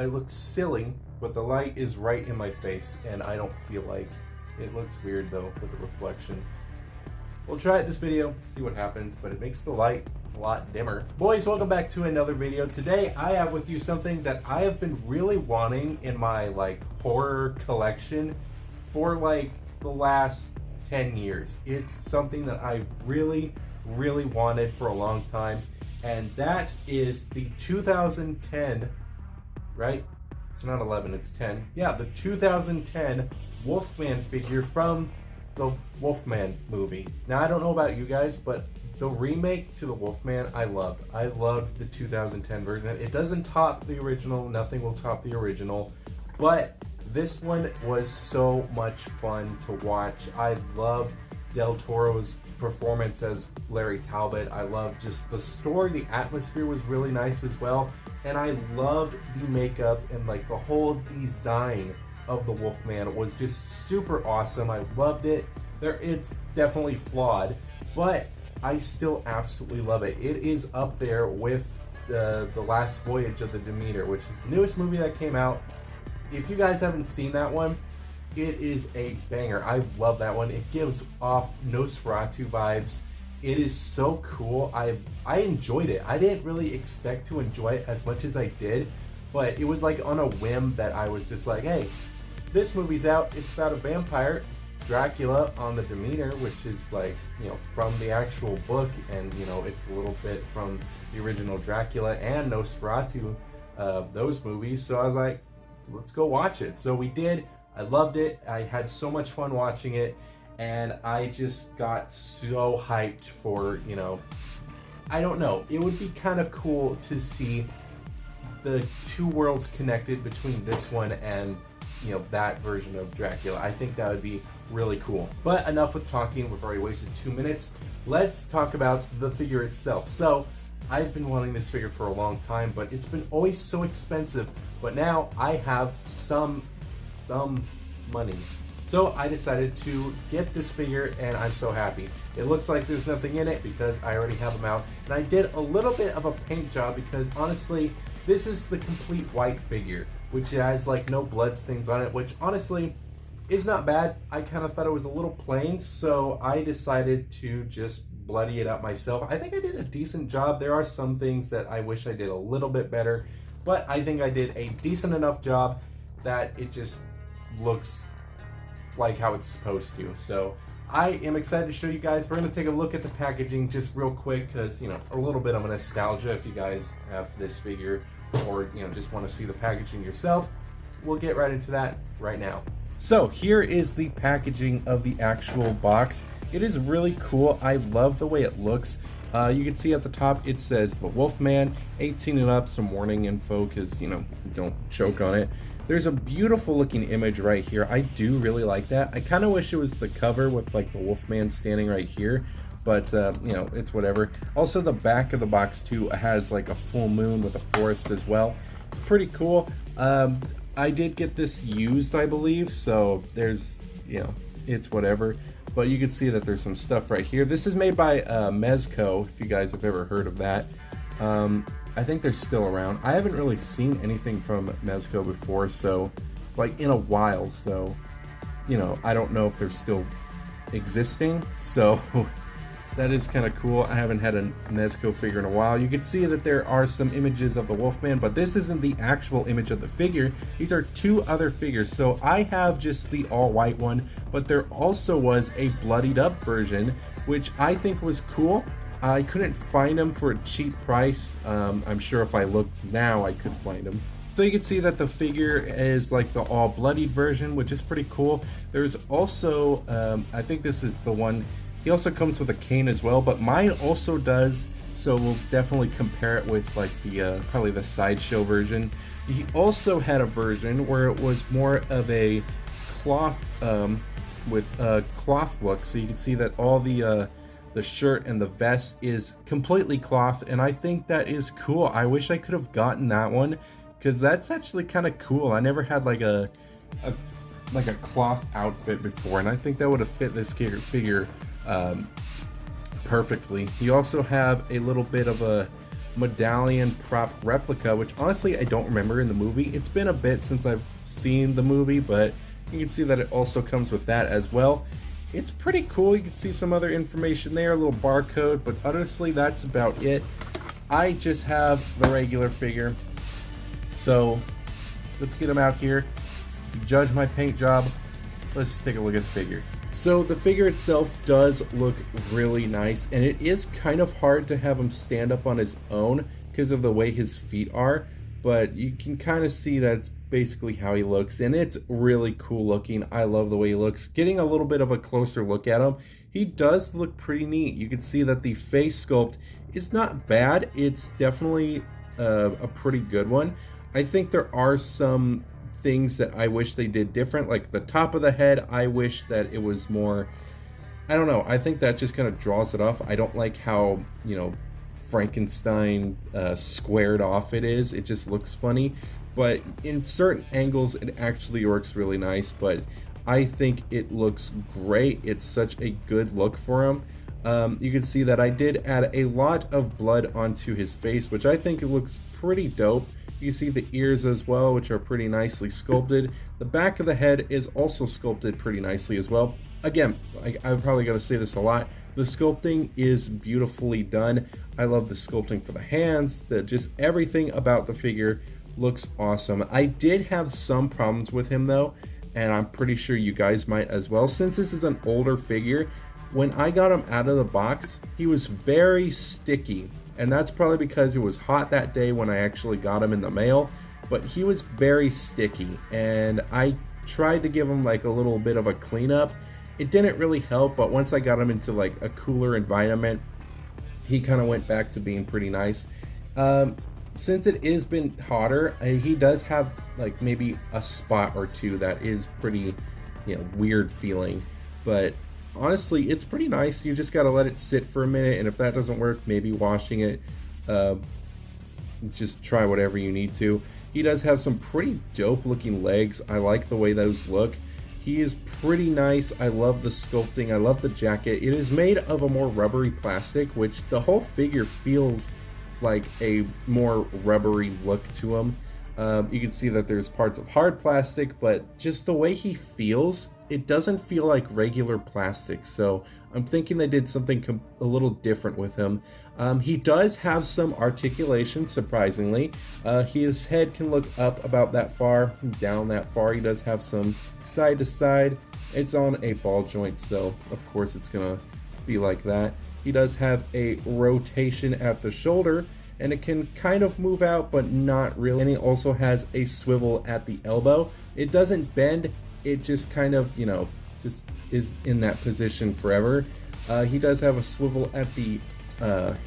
I look silly, but the light is right in my face, and I don't feel like it. Looks weird though with the reflection. We'll try it this video, see what happens, but it makes the light a lot dimmer. Boys, welcome back to another video. Today I have with you something that I have been really wanting in my like horror collection for like the last 10 years. It's something that I really wanted for a long time, and that is the 2010, right? It's not 11, it's 10. Yeah, the 2010 Wolfman figure from the Wolfman movie. Now, I don't know about you guys, but the remake to the Wolfman, I loved. I loved the 2010 version. It doesn't top the original. Nothing will top the original, but this one was so much fun to watch. I loved Del Toro's performance as Larry Talbot. I loved just the story. The atmosphere was really nice as well, and I loved the makeup and like the whole design of the Wolfman was just super awesome. I loved it. It's definitely flawed, but I still absolutely love it. It is up there with the Last Voyage of the Demeter, which is the newest movie that came out. If you guys haven't seen that one, it is a banger. I love that one. It gives off Nosferatu vibes. It is so cool. I enjoyed it. I didn't really expect to enjoy it as much as I did, but it was like on a whim that I was just like, hey, this movie's out. It's about a vampire, Dracula on the Demeter, which is like, you know, from the actual book, and you know, it's a little bit from the original Dracula and Nosferatu, those movies. So I was like, let's go watch it. So we did. I loved it. I had so much fun watching it, and I just got so hyped for, you know, I don't know, it would be kind of cool to see the two worlds connected between this one and, you know, that version of Dracula. I think that would be really cool. But enough with talking. We've already wasted 2 minutes. Let's talk about the figure itself. So I've been wanting this figure for a long time, but it's been always so expensive. But now I have some money, so I decided to get this figure, and I'm so happy. It looks like there's nothing in it because I already have them out, and I did a little bit of a paint job because honestly, this is the complete white figure, which has like no blood stains on it, which honestly is not bad. I kind of thought it was a little plain, so I decided to just bloody it up myself. I think I did a decent job. There are some things that I wish I did a little bit better, but I think I did a decent enough job that it just looks like how it's supposed to. So I am excited to show you guys. We're going to take a look at the packaging just real quick because, you know, a little bit of a nostalgia if you guys have this figure, or, you know, just want to see the packaging yourself. We'll get right into that right now. So here is the packaging of the actual box. It is really cool. I love the way it looks. You can see at the top it says the Wolfman, 18 and up, some warning info because, you know, don't choke on it. There's a beautiful looking image right here. I do really like that. I kind of wish it was the cover with like the Wolfman standing right here, but you know, it's whatever. Also, the back of the box too has like a full moon with a forest as well. It's pretty cool. I did get this used, I believe, so there's, you know, it's whatever. But you can see that there's some stuff right here. This is made by Mezco, if you guys have ever heard of that. I think they're still around. I haven't really seen anything from Mezco before, so, like, in a while, so, you know, I don't know if they're still existing, so that is kind of cool. I haven't had a Mezco figure in a while. You can see that there are some images of the Wolfman, but this isn't the actual image of the figure. These are two other figures. So I have just the all-white one, but there also was a bloodied up version, which I think was cool. I couldn't find them for a cheap price. I'm sure if I looked now, I could find them. So you can see that the figure is like the all bloodied version, which is pretty cool. There's also, I think this is the one, he also comes with a cane as well, but mine also does, so we'll definitely compare it with like the, probably the sideshow version. He also had a version where it was more of a cloth, with a cloth look, so you can see that all the shirt and the vest is completely cloth, and I think that is cool. I wish I could have gotten that one because that's actually kind of cool. I never had like a cloth outfit before, and I think that would have fit this figure perfectly. You also have a little bit of a medallion prop replica, which honestly I don't remember in the movie. It's been a bit since I've seen the movie, but you can see that it also comes with that as well. It's pretty cool. You can see some other information there, a little barcode, but honestly that's about it. I just have the regular figure, so let's get him out here, judge my paint job. Let's just take a look at the figure. So the figure itself does look really nice, and it is kind of hard to have him stand up on his own because of the way his feet are, but you can kind of see that's basically how he looks, and it's really cool looking. I love the way he looks. Getting a little bit of a closer look at him, he does look pretty neat. You can see that the face sculpt is not bad. It's definitely a pretty good one. I think there are some things that I wish they did different, like the top of the head. I wish that it was more, I don't know, I think that just kind of draws it off. I don't like how, you know, Frankenstein squared off it is. It just looks funny, but in certain angles it actually works really nice. But I think it looks great. It's such a good look for him. You can see that I did add a lot of blood onto his face, which I think it looks pretty dope. You can see the ears as well, which are pretty nicely sculpted. The back of the head is also sculpted pretty nicely as well. Again, I'm probably going to say this a lot. The sculpting is beautifully done. I love the sculpting for the hands. Just everything about the figure looks awesome. I did have some problems with him though, and I'm pretty sure you guys might as well. Since this is an older figure, when I got him out of the box, he was very sticky. And that's probably because it was hot that day when I actually got him in the mail, but he was very sticky, and I tried to give him like a little bit of a cleanup. It didn't really help, but once I got him into like a cooler environment, he kind of went back to being pretty nice. Since it has been hotter, he does have like maybe a spot or two that is pretty, you know, weird feeling, but honestly it's pretty nice. You just got to let it sit for a minute, and if that doesn't work, maybe washing it. Just try whatever you need to. He does have some pretty dope looking legs. I like the way those look. He is pretty nice. I love the sculpting. I love the jacket. It is made of a more rubbery plastic, which the whole figure feels like a more rubbery look to him. You can see that there's parts of hard plastic, but just the way he feels, it doesn't feel like regular plastic. So I'm thinking they did something a little different with him. He does have some articulation, surprisingly. His head can look up about that far, down that far. He does have some side to side. It's on a ball joint, so of course it's gonna be like that. He does have a rotation at the shoulder, and it can kind of move out, but not really. And he also has a swivel at the elbow. It doesn't bend, it just kind of, you know, just is in that position forever. He does have a swivel at the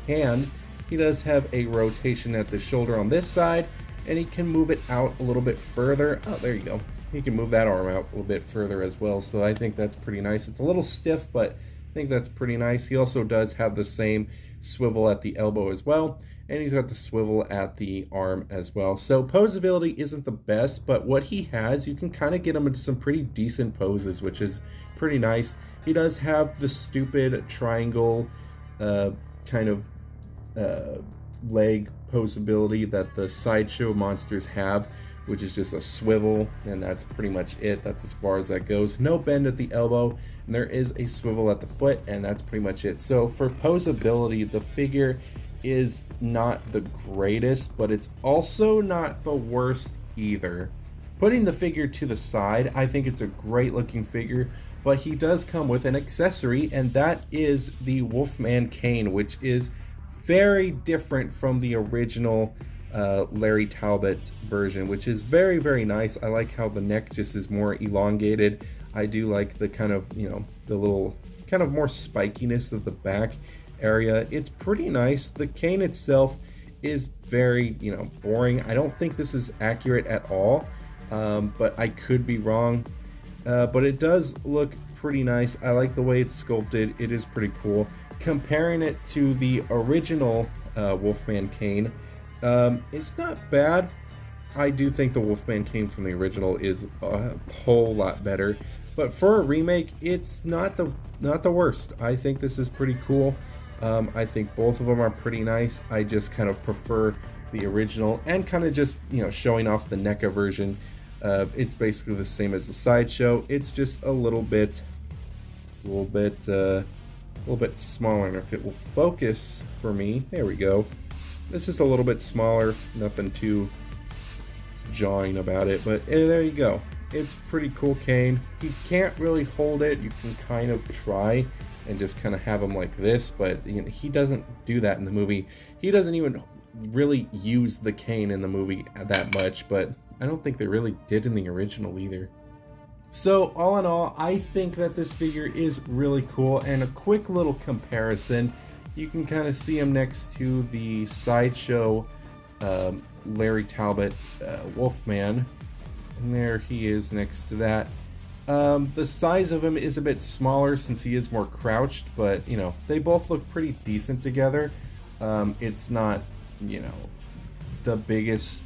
hand. He does have a rotation at the shoulder on this side, and he can move it out a little bit further. Oh, there you go. He can move that arm out a little bit further as well, so I think that's pretty nice. It's a little stiff, but I think that's pretty nice. He also does have the same swivel at the elbow as well, and he's got the swivel at the arm as well. So posability isn't the best, but what he has, you can kind of get him into some pretty decent poses, which is pretty nice. He does have the stupid triangle kind of leg posability that the sideshow monsters have, which is just a swivel, and that's pretty much it. That's as far as that goes. No bend at the elbow, and there is a swivel at the foot, and that's pretty much it. So for posability, the figure is not the greatest, but it's also not the worst either. Putting the figure to the side, I think it's a great looking figure, but he does come with an accessory, and that is the Wolfman cane, which is very different from the original Larry Talbot version, which is very, very nice. I like how the neck just is more elongated. I do like the kind of, you know, the little kind of more spikiness of the back area. It's pretty nice. The cane itself is very, you know, boring. I don't think this is accurate at all, but I could be wrong. But it does look pretty nice. I like the way it's sculpted. It is pretty cool. Comparing it to the original Wolfman cane, it's not bad. I do think the Wolfman cane from the original is a whole lot better, but for a remake, it's not the worst. I think this is pretty cool. I think both of them are pretty nice. I just kind of prefer the original, and kind of just, you know, showing off the NECA version. It's basically the same as the Sideshow. It's just a little bit smaller. And if it will focus for me, there we go. This is a little bit smaller, nothing too jawing about it, but there you go. It's pretty cool cane. You can't really hold it. You can kind of try and just kind of have him like this, but you know, he doesn't do that in the movie. He doesn't even really use the cane in the movie that much, but I don't think they really did in the original either. So all in all, I think that this figure is really cool. And a quick little comparison, you can kind of see him next to the Sideshow Larry Talbot Wolfman, and there he is next to that. The size of him is a bit smaller since he is more crouched, but you know, they both look pretty decent together. It's not, you know, the biggest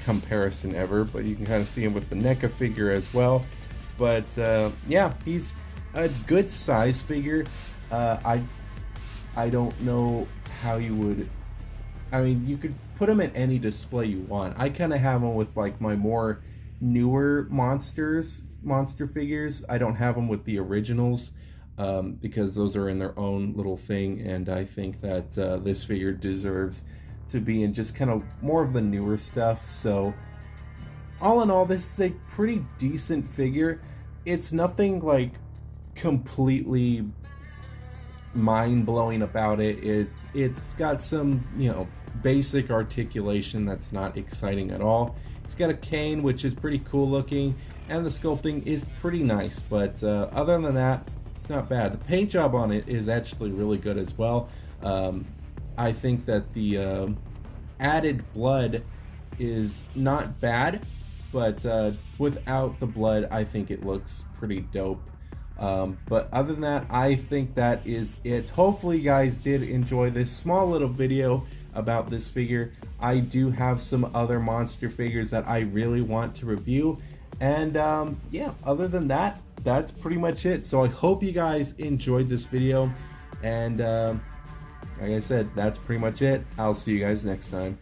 comparison ever, but you can kind of see him with the NECA figure as well. But yeah, he's a good size figure. I don't know how you would, I mean, you could put him at any display you want. I kind of have him with like my more newer monster figures. I don't have them with the originals because those are in their own little thing, and I think that this figure deserves to be in just kind of more of the newer stuff. So all in all, this is a pretty decent figure. It's nothing like completely mind-blowing about it. It's got some, you know, basic articulation that's not exciting at all. It's got a cane, which is pretty cool looking, and the sculpting is pretty nice, but other than that, it's not bad. The paint job on it is actually really good as well. I think that the added blood is not bad, but without the blood, I think it looks pretty dope. But other than that, I think that is it. Hopefully you guys did enjoy this small little video about this figure. I do have some other monster figures that I really want to review, and yeah, other than that, that's pretty much it. So I hope you guys enjoyed this video, and like I said, that's pretty much it. I'll see you guys next time.